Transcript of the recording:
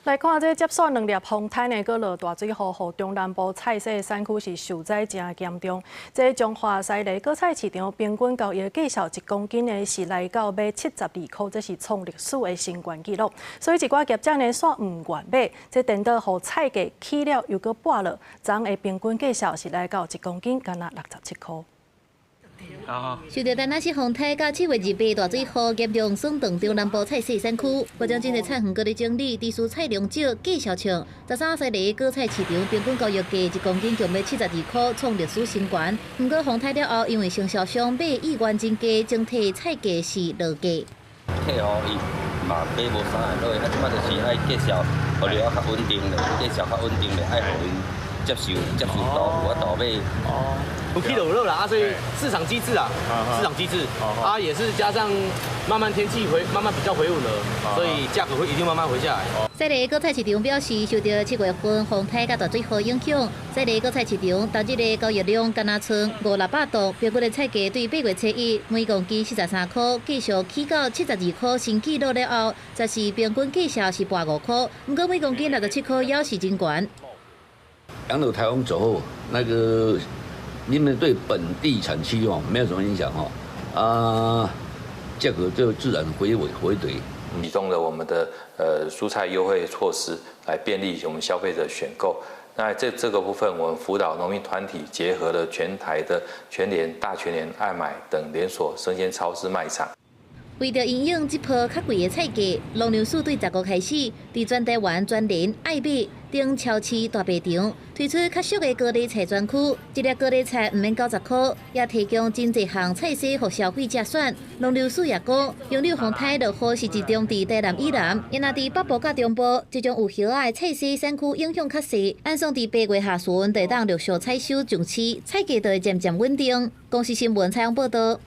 来看这接续2粒风台呢，搁落大水雨，予中南部菜市山区是受灾真严重。这中华西里果菜市场平均交易价数1公斤呢是来到买72块，这是创历史的新高纪录。所以一寡业者呢煞唔愿买，这等到予菜价起了又搁跌落，昨的平均价数是来到1公斤干那67块。 受到丹那市风台甲7月28大水雨严重损断中南部菜市山区，不将真侪菜园搁咧整理，低俗菜量少，价小称。13西里果菜市場平均交易價1公斤就要72塊，創歷史新高。不過風台了後，因為經銷商買意願增加，整體菜價是落價。客吼伊嘛買無啥會落，即馬就是愛介紹，互了較穩定咧，介紹較穩定咧，愛互因接受度，有法度買。哦。 不 K 的热了啊，所以市场机制啊，市场机制啊，也是加上慢慢天气慢慢比较回稳了，所以价格会一定慢慢回下来。西里果菜市场表示，受到7月份风台甲大水雨影响，西里果菜市场当日的交易量干那剩500-600吨，平均的菜价对8月初1每公斤43塊，繼續起到72塊新紀錄了後，則是平均價數是85塊，不過每公斤67塊也是真高。杨柳台风走后，那个。 你们对本地产区没有什么影响价格就自然回怼。启动了我们的蔬菜优惠措施，来便利我们消费者选购。那这个部分，我们辅导农民团体结合了全台的全联、大全联、爱买等连锁生鲜超市卖场。 为着应用这波较贵的菜价，农粮署对10月开始，伫全台湾全联、爱买等超市大卖场推出较俗的高丽菜专区，一粒高丽菜唔免90块，也提供真侪项菜色予消费者选。农粮署也讲，用柳风台落雨是集中伫台南以南，因若伫北部甲中部，这种有叶仔的菜色产区影响较细，按算伫8月下旬，地当陆续采收种市，菜价就会渐渐稳定。公司新闻采访报道。